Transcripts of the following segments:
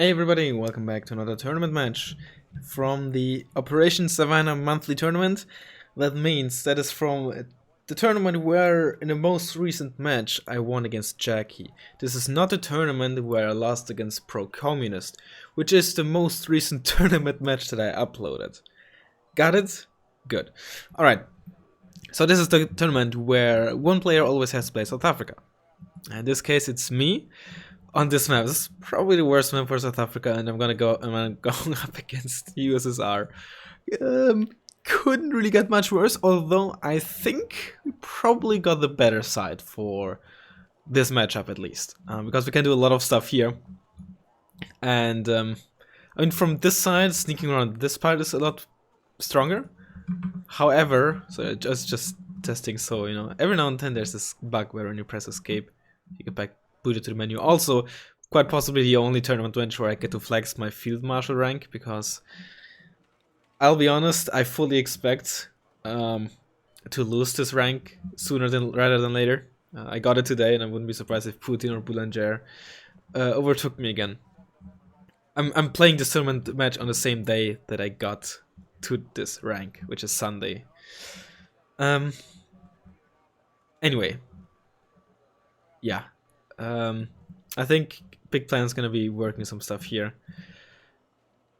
Hey everybody, welcome back to another tournament match from the Operation Savannah monthly tournament. That means that is from the tournament where in the most recent match I won against Jackie. This is not a tournament where I lost against Pro Communist, which is the most recent tournament match that I uploaded. Got it? Good. Alright, so this is the tournament where one player always has to play South Africa. In this case it's me. On this map, this is probably the worst map for South Africa, and I'm gonna go up against USSR. Couldn't really get much worse, although I think we probably got the better side for this matchup at least, because we can do a lot of stuff here. And I mean, from this side, sneaking around this part is a lot stronger. However, so just testing, so you know, every now and then there's this bug where when you press escape, you get back booted to the menu. Also, quite possibly the only tournament match where I get to flex my Field Marshal rank, because I'll be honest, I fully expect to lose this rank sooner rather than later. I got it today, and I wouldn't be surprised if Putin or Boulanger overtook me again. I'm playing this tournament match on the same day that I got to this rank, which is Sunday. Anyway, yeah. I think Big Plan's gonna be working some stuff here.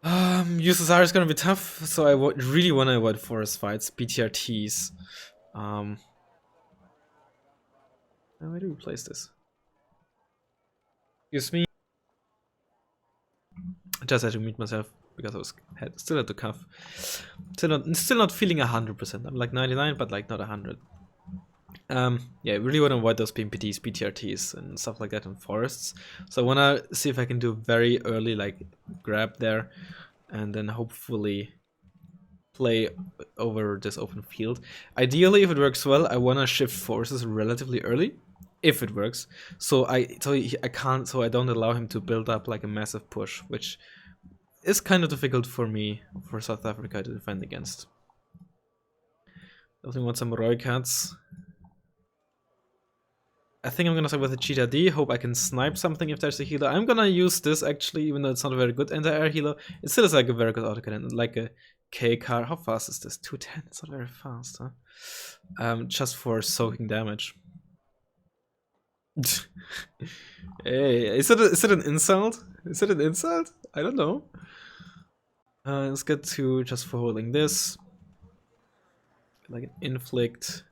USSR is gonna be tough, so I really want to avoid forest fights, BTRTs. Where do we place this? Excuse me. I just had to mute myself because I was still had to cough. Still not feeling 100%. I'm like 99, but like not 100. Yeah, I really want to avoid those PMPTs, BTRTs, and stuff like that in forests. So I want to see if I can do very early, like, grab there, and then hopefully play over this open field. Ideally, if it works well, I want to shift forces relatively early, if it works. So I don't allow him to build up like a massive push, which is kind of difficult for me, for South Africa to defend against. Definitely want some Roy cuts. I think I'm gonna start with a Cheetah D, hope I can snipe something if there's a healer. I'm gonna use this actually, even though it's not a very good anti-air healer. It still is like a very good autocannon, like a K-car. How fast is this? 210? It's not very fast, huh? Just for soaking damage. Hey, is it an insult? Is it an insult? I don't know. Let's get to just for holding this. Like an inflict.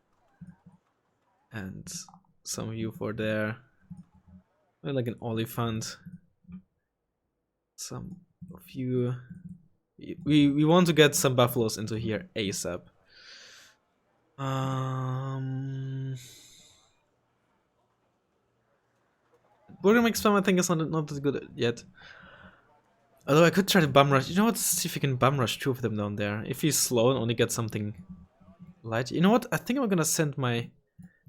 And some of you for there, like an Oliphant. Some of you, we want to get some buffaloes into here ASAP. Wargame spam I think is not as good yet. Although I could try to bum rush. You know what? See if you can bum rush two of them down there. If he's slow and only get something light. You know what? I think I'm gonna send my.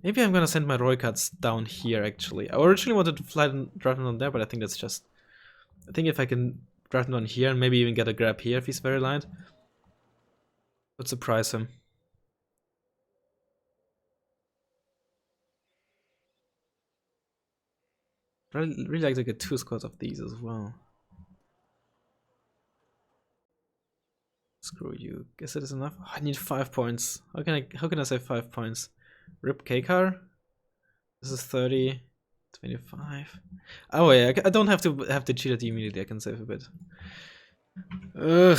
Maybe I'm gonna send my Roy cuts down here actually. I originally wanted to drive them down there, but I think that's just... I think if I can drive them down here and maybe even get a grab here if he's very light, would surprise him. I'd really like to get 2 squads of these as well. Screw you. Guess it is enough. Oh, I need 5 points. How can I say 5 points? Rip K-car. This is 30, 25. Oh yeah, I don't have to have the Cheetah D immediately. I can save a bit. Ugh.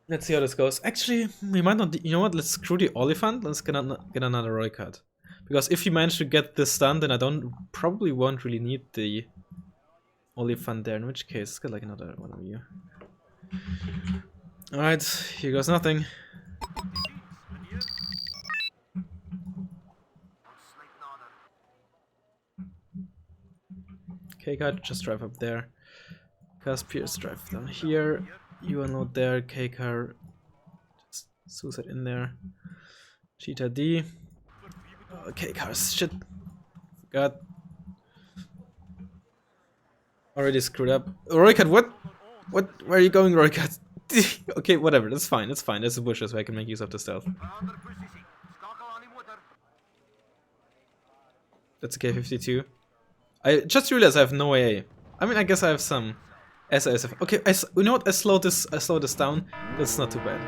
Let's see how this goes. Actually, we might not. You know what? Let's screw the Oliphant. Let's get another Roy cut. Because if you manage to get this done, then I probably won't really need the Oliphant there, in which case, let's get like another one of you. Alright, here goes nothing. K-Card, just drive up there. Pierce, drive down here. You unload there, K-Car, just suicide in there. Cheetah D. Oh, K-Car, shit. Forgot. Already screwed up. Roycat, what? Where are you going, Roycat? Okay, whatever, that's fine, that's fine. There's a bushes where I can make use of the stealth. That's a K52. I just realized I have no AA. I mean, I guess I have some SISF. Okay, you know what? I slowed this down. That's not too bad.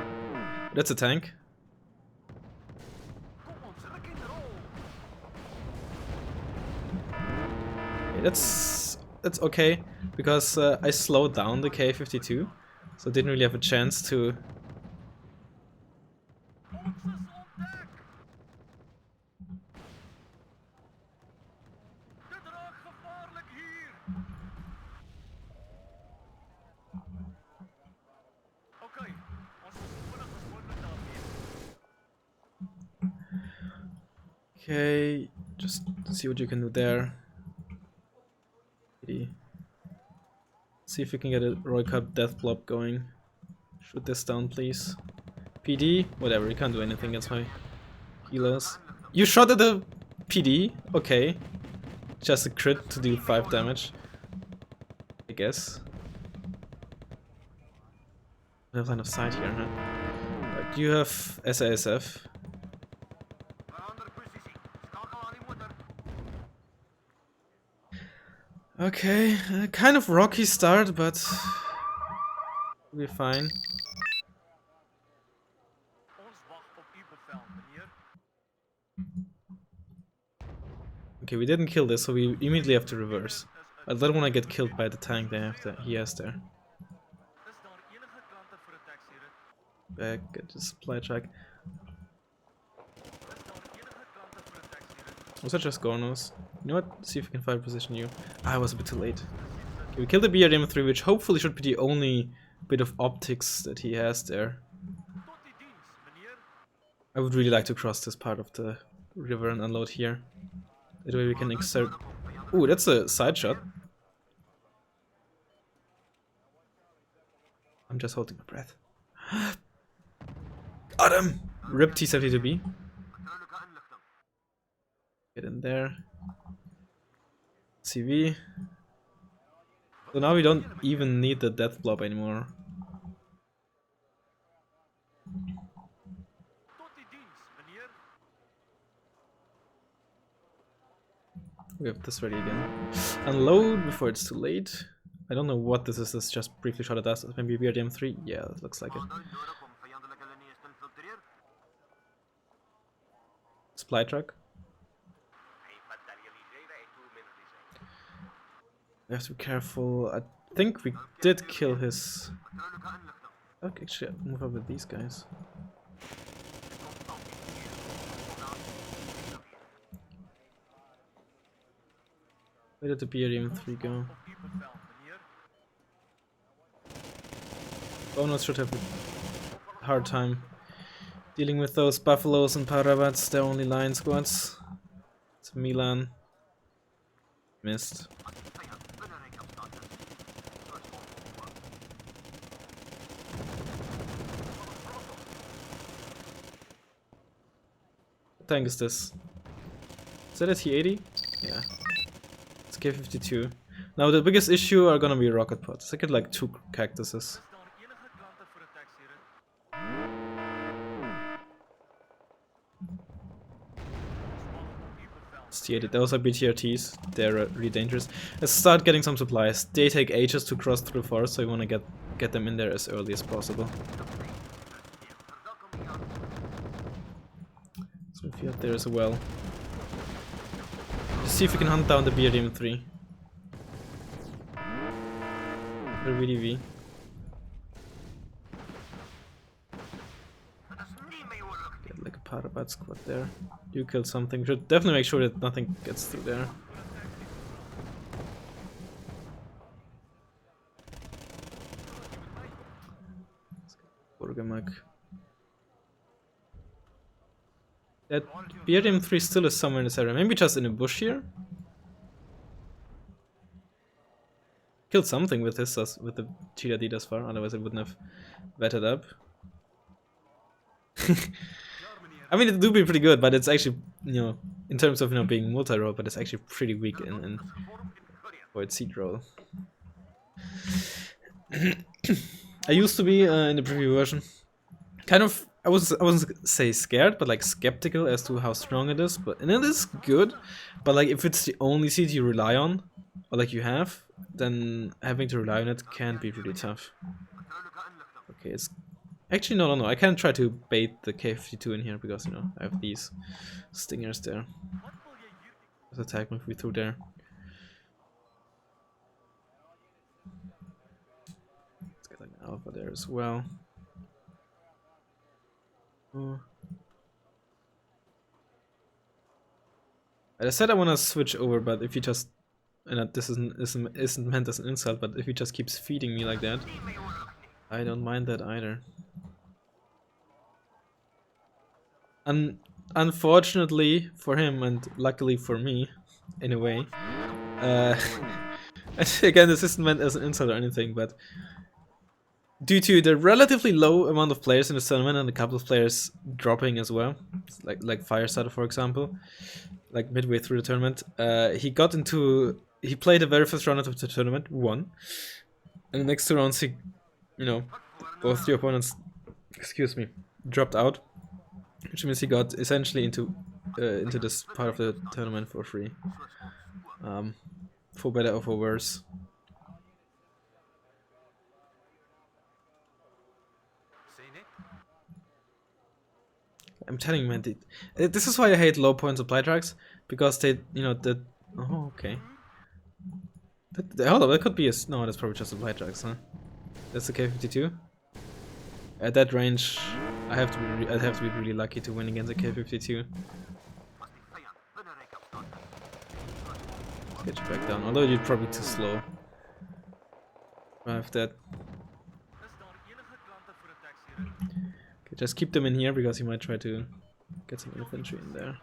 That's a tank. Okay, that's okay because I slowed down the K52, so I didn't really have a chance to. Okay, just see what you can do there. See if we can get a Roy Cup Death Blob going. Shoot this down, please. PD? Whatever, you can't do anything against my healers. You shot at the PD? Okay. Just a crit to do 5 damage. I guess. I have line of sight here, huh? Right, you have SASF. Okay, kind of rocky start, but we'll be fine. Okay, we didn't kill this, so we immediately have to reverse. I don't want to get killed by the tank he has there. Back, get the supply track. Was that just Gornos? You know what? See if we can find position you. I was a bit too late. Okay, we killed the BRDM3, which hopefully should be the only bit of optics that he has there. I would really like to cross this part of the river and unload here. That way we can exert. Ooh, that's a side shot. I'm just holding my breath. Got him! Rip T72B. Get in there. CV. So now we don't even need the death blob anymore. We have this ready again. Unload before it's too late. I don't know what this is. This just briefly shot at us. Maybe BRDM3? Yeah, it looks like it. Supply truck. We have to be careful. I think we did kill his. Okay, actually, I'll move up with these guys. Where did the BRDM3 go? Bonus should have a hard time dealing with those buffaloes and paravats. They're only line squads. It's Milan. Missed. What tank is this? Is that a T80? Yeah. It's K52. Now the biggest issue are gonna be rocket pods. I get like 2 cactuses. It's T80. Those are BTRTs. They're really dangerous. Let's start getting some supplies. They take ages to cross through the forest, so you wanna get them in there as early as possible. So if you're up there as well. Just see if we can hunt down the BRDM3. The VDV. Get like a Parabat squad there. You killed something. Should definitely make sure that nothing gets through there. Wargame. That BRDM3 still is somewhere in this area. Maybe just in a bush here. Killed something with this with the Cheetah D thus far, otherwise it wouldn't have vetted up. I mean, it do be pretty good, but it's actually, you know, in terms of, you know, being multi-role, but it's actually pretty weak in for its seed role. I used to be in the preview version kind of I wasn't say scared, but like skeptical as to how strong it is. But and it is good, but like if it's the only seed you rely on, or like you have, then having to rely on it can be really tough. Okay, it's actually no. I can't try to bait the K-52 in here because you know I have these stingers there. Let's attack me through there. Let's get like an alpha there as well. Oh. I said I want to switch over, but if you just, and this isn't meant as an insult, but if he just keeps feeding me like that, I don't mind that either. Unfortunately for him, and luckily for me, in a way, again, this isn't meant as an insult or anything, but due to the relatively low amount of players in the tournament and a couple of players dropping as well, like Firestarter for example, like midway through the tournament, he played the very first round of the tournament, won, and the next 2 rounds he, you know, both the opponents, excuse me, dropped out, which means he got essentially into this part of the tournament for free, for better or for worse. I'm telling you, man, this is why I hate low point supply tracks, because they, you know, oh, okay. Hold on, that could be no, that's probably just supply tracks, huh? That's the K-52. At that range, I'd have to be really lucky to win against the K-52. Let's get you back down, although you're probably too slow. I have that. Okay, just keep them in here because he might try to get some infantry in there.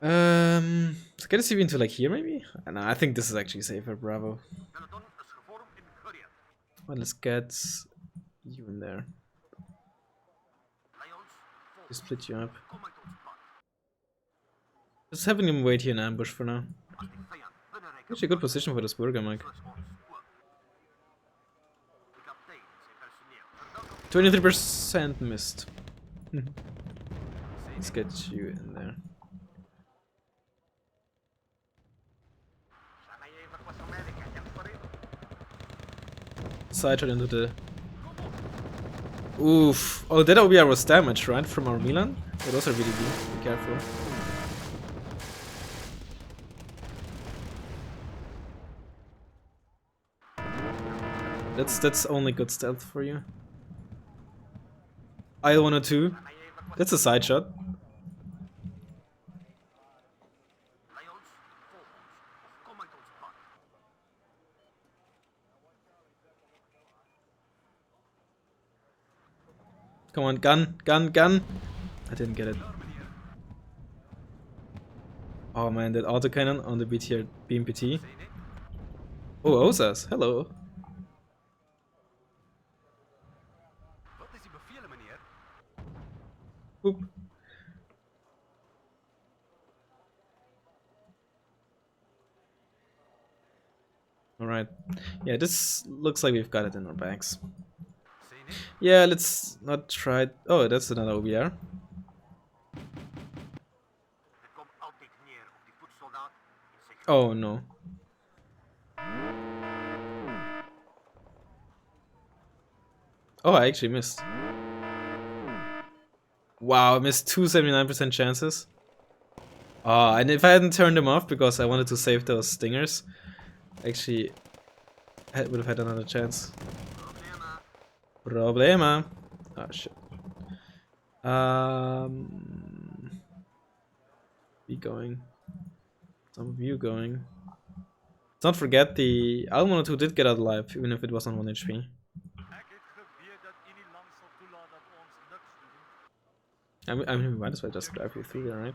Let's get a CV into like here maybe? No, I think this is actually safer, bravo. Well, let's get you in there. Just split you up. Just having him wait here in ambush for now. Actually a good position for this Wargame. 23% missed. Let's get you in there. Side shot into the... Oof. Oh, that OBR was damaged, right? From our Milan? Oh, those are really good. Be careful. That's only good stealth for you. IL-102. That's a side shot. Come on, gun. I didn't get it. Oh man, that autocannon on the BMPT. Oh, Osas, hello. Oop. Alright. Yeah, this looks like we've got it in our bags. Yeah, let's not try... Oh, that's another OBR. Oh no. Oh, I actually missed. Wow, I missed 279% chances. Oh, and if I hadn't turned them off because I wanted to save those stingers, actually I would have had another chance. Problema. Oh shit. Be going. Some of you going. Don't forget the Almonot did get out alive, even if it was on 1 HP. I mean, we might as well just drive you through there, right?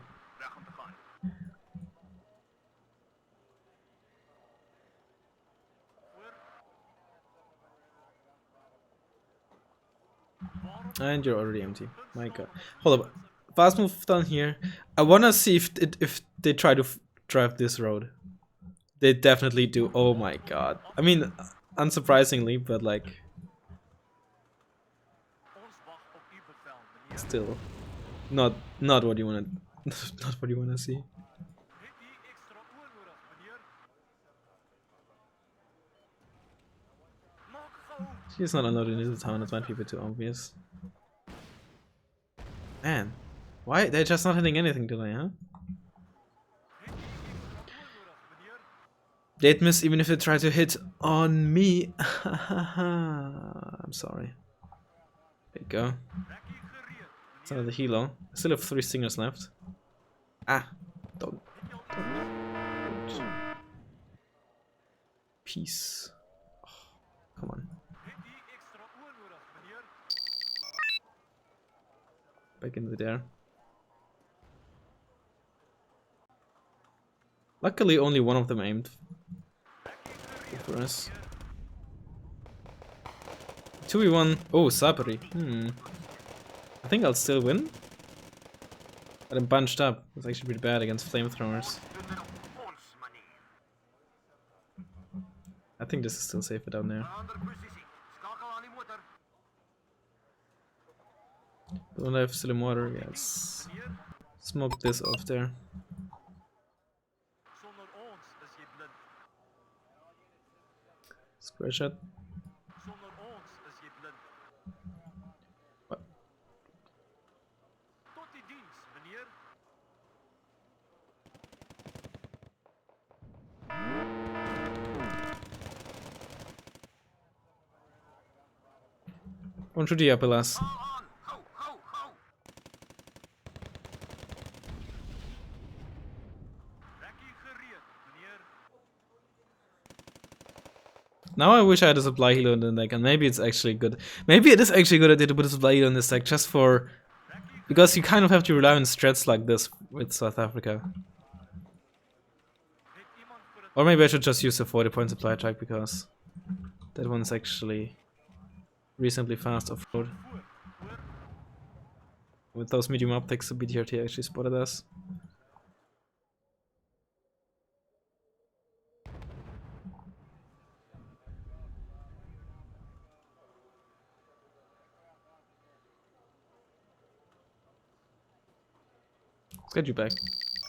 And you're already empty. My god. Hold up. Fast move down here. I wanna see if they try to drive this road. They definitely do. Oh my god. I mean, unsurprisingly, but like... still not what you wanna not what you wanna see. She's not unloading into the town, it might be a bit too obvious. Man, why? They're just not hitting anything today, huh? They'd miss even if they try to hit on me. I'm sorry. There you go. It's another helo. I still have 3 stingers left. Ah! Don't. Peace. Oh, come on. Back into there. Luckily, only one of them aimed for us. 2v1. Oh, Sabri. I think I'll still win. But I'm bunched up. It's actually pretty bad against flamethrowers. I think this is still safer down there. Don't I have still in water? Yes. Smoke this off there. Square shot. What? One shoot the Appelas. Now I wish I had a supply helo in the deck, and maybe it's actually good. Maybe it is actually a good idea to put a supply helo in this deck just for... Because you kind of have to rely on strats like this with South Africa. Or maybe I should just use the 40-point supply track because that one's actually reasonably fast off-road. With those medium optics, the BTRT actually spotted us. Let's get you back.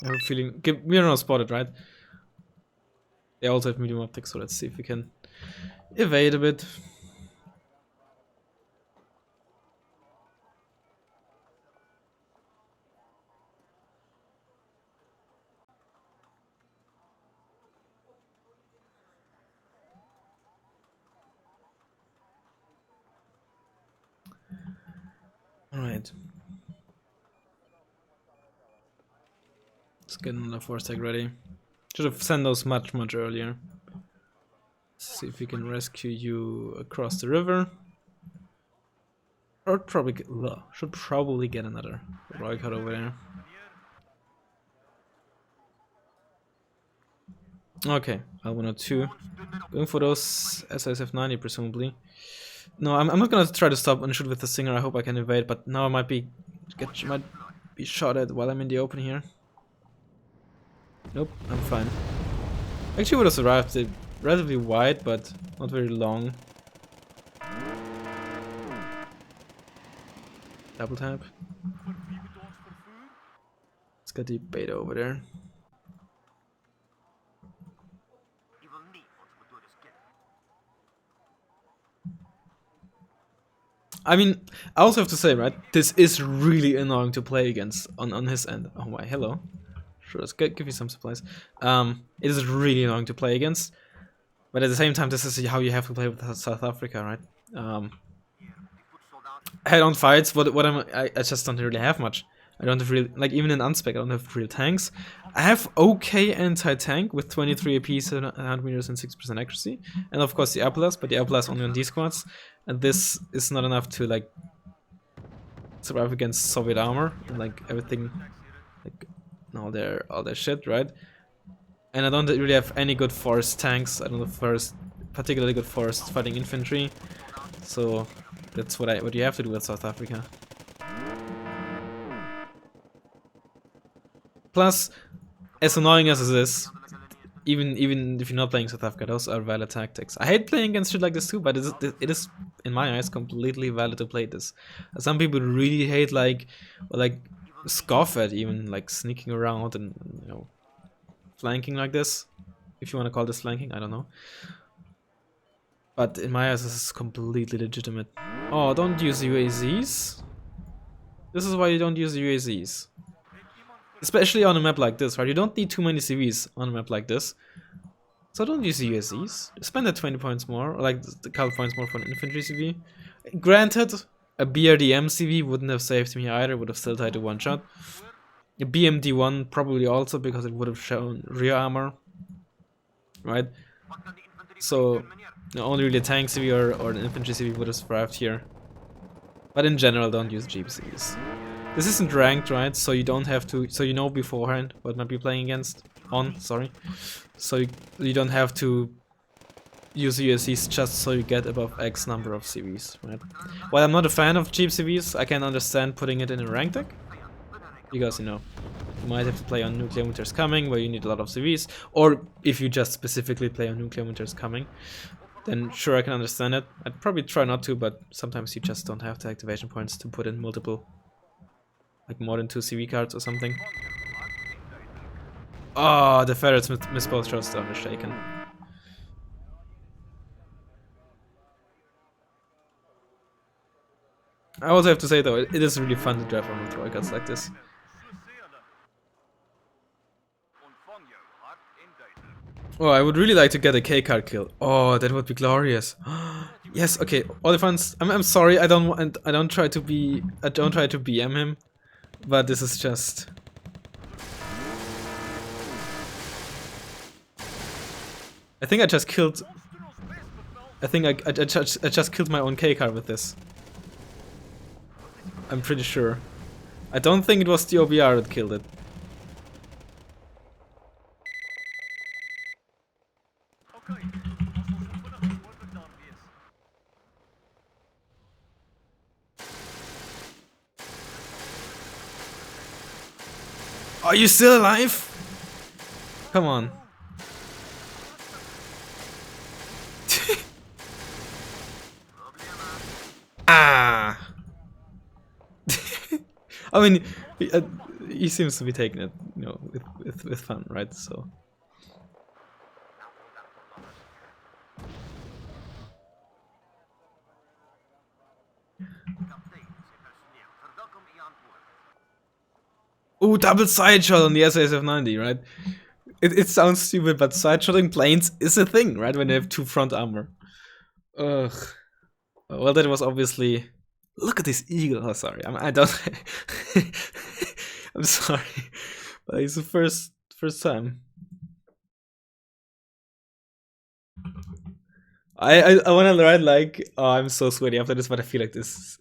I have a feeling... We're not spotted, right? They also have medium optics, so let's see if we can evade a bit. Alright. Let's get another 4-stack ready. Should have sent those much earlier. Let's see if we can rescue you across the river. Or should probably get another Roy cut over there. Okay, L102. Going for those SISF-90 presumably. No, I'm not gonna try to stop and shoot with the Singer. I hope I can evade, but now I might be shot at while I'm in the open here. Nope, I'm fine. Actually would have survived. They're relatively wide, but not very long. Double tap. Let's get the beta over there. I mean, I also have to say, right, this is really annoying to play against on his end. Oh my, hello. Sure, let's give you some supplies. It is really annoying to play against, but at the same time, this is how you have to play with South Africa, right? Head-on fights, I just don't really have much. I don't have really, like, even in unspec, I don't have real tanks. I have okay anti-tank with 23 AP, 700 meters and 6% accuracy, and of course the Appelas, but the Appelas only on D squads, and this is not enough to like survive against Soviet armor and like everything, like all their shit, right? And I don't really have any good forest tanks. I don't have particularly good forest fighting infantry, so that's what you have to do with South Africa. Plus, as annoying as it is, even if you're not playing South Africa, those are valid tactics. I hate playing against shit like this too, but it is in my eyes, completely valid to play this. Some people really hate, like scoff at even like sneaking around and, you know, flanking like this. If you want to call this flanking, I don't know. But in my eyes, this is completely legitimate. Oh, don't use UAZs. This is why you don't use UAZs. Especially on a map like this, right? You don't need too many CVs on a map like this. So don't use UAZs. Spend the 20 points more, or like the couple points more for an infantry CV. Granted, a BRDM CV wouldn't have saved me either, would have still tied to one shot. A BMD1 probably also, because it would have shown rear armor. Right? So only really a tank CV or an infantry CV would have survived here. But in general, don't use Jeep CVs. This isn't ranked, right? So you don't have to, so you know beforehand what might be playing against. Sorry. So you don't have to use USCs just so you get above X number of CVs, right? While I'm not a fan of cheap CVs, I can understand putting it in a ranked deck. Because, you know, you might have to play on Nuclear Winters Coming, where you need a lot of CVs. Or if you just specifically play on Nuclear Winters Coming, then sure, I can understand it. I'd probably try not to, but sometimes you just don't have the activation points to put in multiple, like more than 2 CV cards or something. Oh, the ferrets missed both shots, I'm mistaken. I also have to say though, it is really fun to drive on Troy cards like this. Oh, I would really like to get a K card kill. Oh, that would be glorious. Yes, okay. Olifants, I'm sorry. I don't try to BM him, but this is just. I think I just killed. I think I just killed my own K card with this. I'm pretty sure. I don't think it was the OBR that killed it. Are you still alive? Come on. Ah! I mean, he seems to be taking it, you know, with fun, right? So. Ooh, double side shot on the SASF-90, right? It sounds stupid, but side shotting planes is a thing, right? When they have 2 front armor. Ugh. Well, that was obviously. Look at this eagle. Oh, sorry. I don't. I'm sorry, but it's the first time. I want to write like, oh, I'm so sweaty after this, but I feel like this.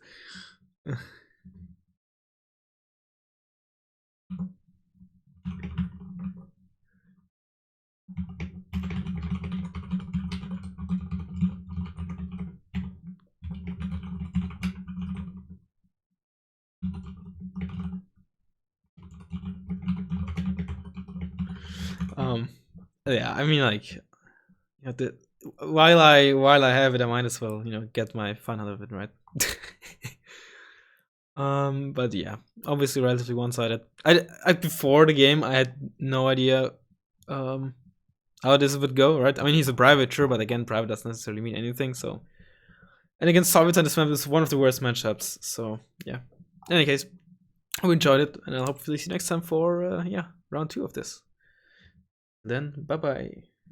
Yeah, I mean, like, you know, while I have it, I might as well, you know, get my fun out of it, right? But yeah, obviously relatively one-sided. I before the game, I had no idea how this would go, right? I mean, he's a private, sure, but again, private doesn't necessarily mean anything. So, and against Soviets on this map is one of the worst matchups. So yeah. In any case, I enjoyed it, and I'll hopefully see you next time for yeah, round 2 of this. Then bye bye.